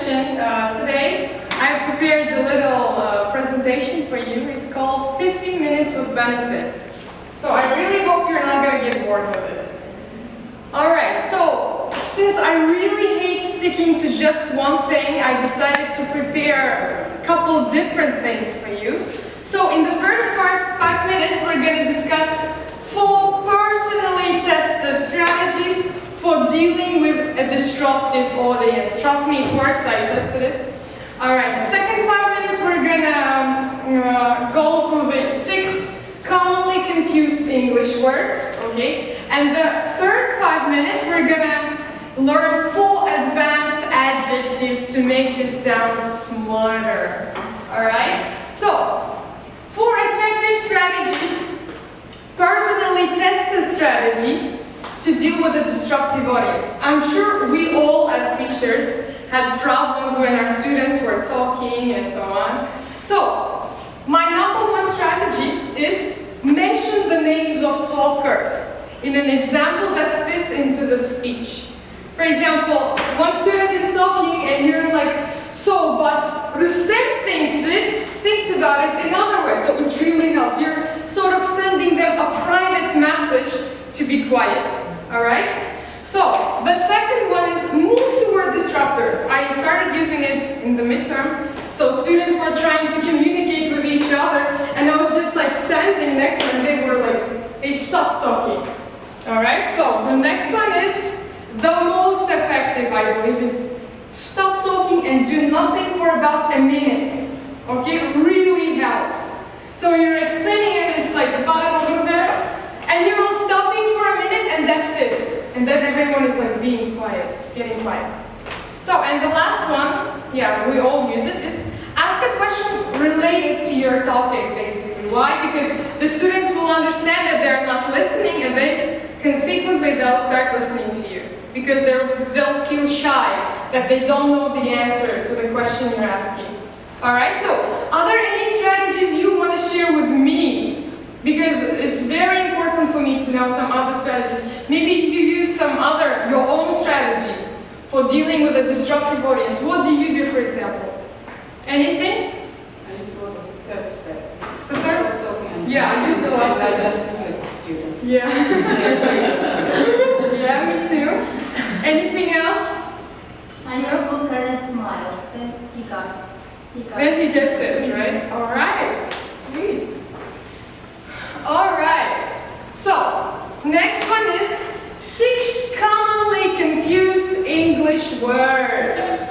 session. Today I prepared a little presentation for you. It's called 15 Minutes with Benefits. So I really hope you're not going to get bored with it. Alright, so since I really hate sticking to just one thing, I decided to prepare a couple different things for you. So in the first 5 minutes, we're going to discuss 4 personally tested strategies for dealing with a disruptive audience. Trust me, it works, I tested it. Alright, second 5 minutes, we're going to go through the 6 commonly confused English words, okay? And the third 5 minutes, we're going to learn 4 advanced adjectives to make you sound smarter. Alright? So, 4 effective strategies, personally tested strategies to deal with a disruptive audience. I'm sure we all, as teachers, had problems when our students were talking and so on. So, my #1 strategy is mention the names of talkers in an example that fits into the speech. For example, one student is talking and you're like, so, but Rustem thinks about it in other ways. So it really helps. You're sort of sending them a private message to be quiet. Alright? So, the second one is move toward disruptors. I started using it in the midterm. So students were trying to communicate with each other and I was just like standing next to them and they were like, they stopped talking. Alright? So, the next one is the most effective, I believe, is stop talking and do nothing for about a minute. Okay? It really helps. So you're explaining it, it's like and you're all stopping for a minute and that's it. And then everyone is like being quiet, getting quiet. So, and the last one, yeah, we all use it, is ask a question related to your topic, basically. Why? Because the students will understand that they're not listening and then consequently they'll start listening to you. Because they'll feel shy that they don't know the answer to the question you're asking. Alright, so are there any strategies you want to share with me? Because it's very important for me to know some other strategies. Maybe you use some other, your own strategies for dealing with a disruptive audience. What do you do, for example? Anything? I just go to the third step. The third? Yeah, I used a lot. I just with the students. Yeah. Yeah, me too. Anything else? I just look and smile. Then he gets it, right? All right. Sweet. All right. So, next one is 6 commonly confused English words.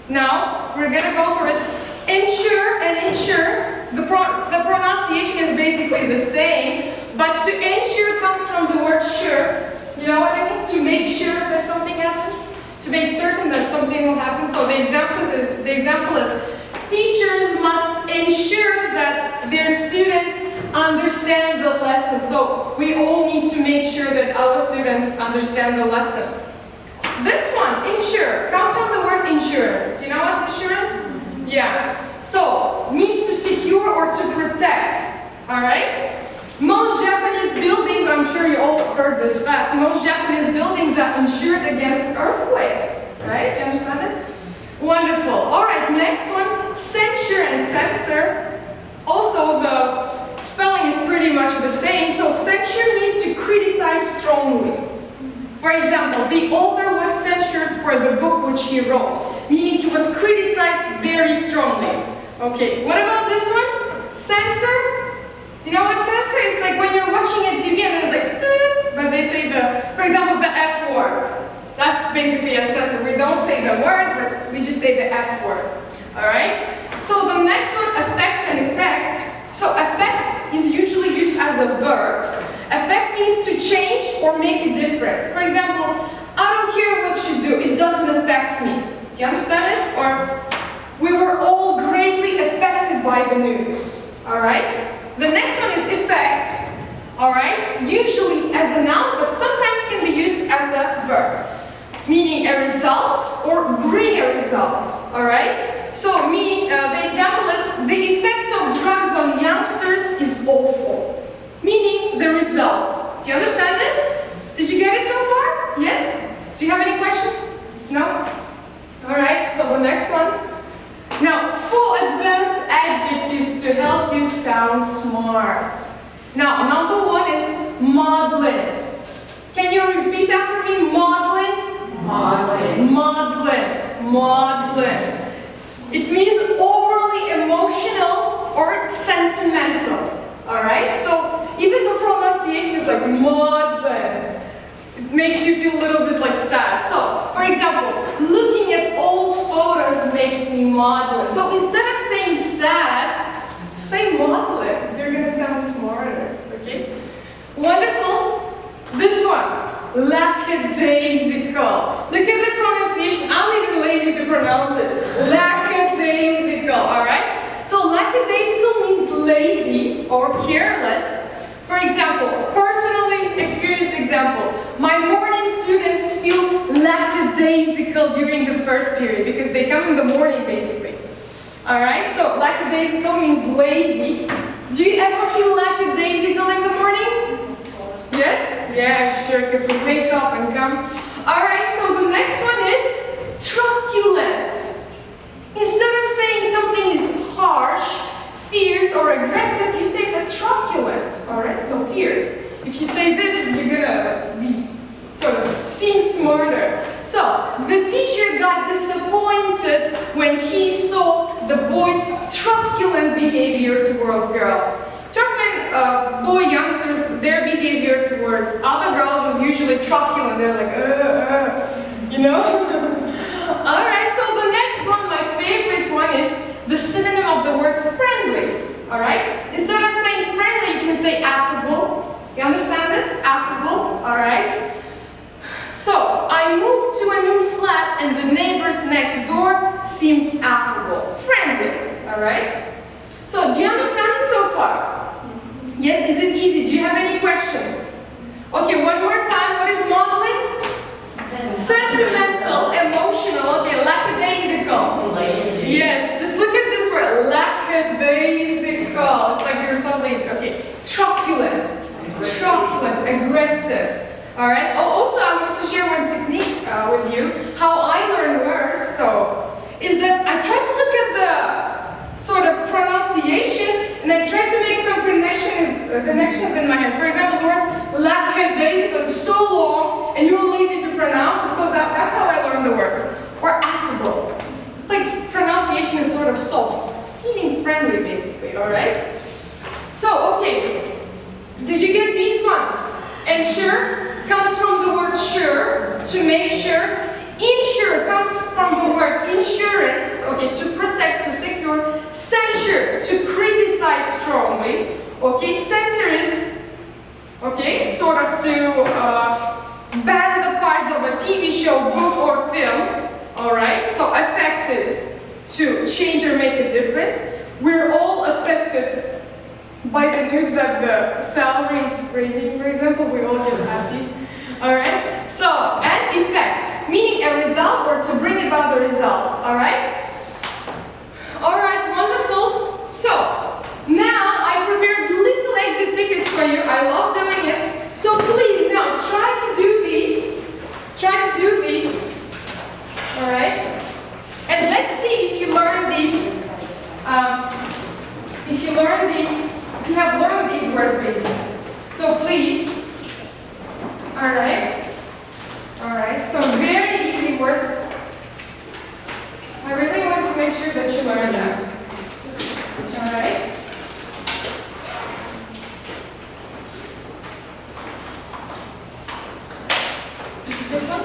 Now, we're going to go for it. Ensure and insure, the pronunciation is basically the same, but to ensure comes from the word sure. You know what I mean? To make sure that something happens, to make certain that something will happen. So the example is teachers must ensure that their students understand the lesson. So we all need to make sure that our students understand the lesson. This one, insure, comes from the word insurance. You know what's insurance? Yeah. So, means to secure or to protect. Alright? Most Japanese buildings, I'm sure you all heard this fact, most Japanese buildings are insured against earthquakes. Right? Do you understand it? Wonderful. Alright, next one, censure and censor. Also, the spelling is pretty much the same. So, censure means to criticize strongly. For example, the author was censured for the book which he wrote, meaning he was criticized very strongly. Okay, what about this one? Censor? You know what censor is? Like when you're watching a TV and there's like, but they say for example, the F word. That's basically a censor. We don't say the word, but we just say the F word. Alright? So the next one, affect and effect. So affect is usually used as a verb. Affect means to change or make a difference. For example, I don't care what you do, it doesn't affect me. Do you understand it? Or, we were all greatly affected by the news. Alright? The next one is effect. Alright? Usually as a noun, but sometimes can be used as a verb. Meaning a result or bring a result. Alright? So, the example is, the effect of drugs on youngsters is awful. Meaning the result. Do you understand it? Did you get it so far? Yes? Do you have any questions? No? Alright, so so the next one. Now, 4 advanced adjectives to help you sound smart. Now, number 1 is maudlin. Can you repeat after me? Maudlin? Maudlin. Maudlin. Maudlin. It means overly emotional or sentimental. Alright? So, even the pronunciation is like maudlin. It makes you feel a little bit like sad. So, for example, looking at old photos makes me maudlin. So instead of saying sad, say maudlin. You're gonna sound smarter, okay? Wonderful. This one, lackadaisical. Look at the pronunciation. I'm even lazy to pronounce it. Lackadaisical, alright? So lackadaisical means lazy or careless. For example, personally experienced example, my morning students feel lackadaisical during the first period because they come in the morning basically. Alright, so lackadaisical means lazy. Do you ever feel lackadaisical in the morning? Of course. Yes? Yeah, sure, because we wake up and come. Alright, so the next one is truculent. Instead of saying something is harsh, fierce or aggressive, you say the truculent, alright? So fierce. If you say this, you're gonna be sort of seem smarter. So the teacher got disappointed when he saw the boys' truculent behavior toward girls. Truculent boy youngsters, their behavior towards other girls is usually truculent. They're like, you know? Alright, so the next one, my favorite one is the synonym of the word friendly, alright? Instead of saying friendly, you can say affable. You understand it? Affable, alright? So, I moved to a new flat and the neighbors next door seemed affable. Friendly, alright? So, do you understand it so far? Yes, is it easy? Do you have any questions? Okay, one more time, what is modeling? Sentimental, emotional, okay, lackadaisical. Lazy. Yes, just look at this word, lackadaisical. It's like you're so lazy. Okay, truculent, aggressive. All right. Oh, also, I want to share one technique with you. How I learn words, so, is that I try to look at the sort of pronunciation and I try to make some connections in my head. For example, the word lackadaisical is so long and you're lazy to pronounce it, so that's how I learn the words. Or affable. It's like pronunciation is sort of soft, meaning friendly, basically. All right. So, okay. Did you get these ones? Ensure comes from the word sure, to make sure. Insure comes from the word insurance, okay, to protect, to secure. Censure, to criticize strongly. Okay, censor is, okay, sort of to ban the parts of a TV show, book, or film. Alright, so affect is to change or make a difference. We're all affected by the news that the salary is raising, for example, we all get happy. Alright? So, and effect, meaning a result or to bring about the result. Alright? Alright, wonderful. So, now I prepared little exit tickets for you. I love doing it. So please now try to do these. Try to do these. Alright? And let's see if you learn these. If you have learned these words basically. So please. Alright. Alright, so very easy words. I really want to make sure that you learn them. Alright. Did you pick them?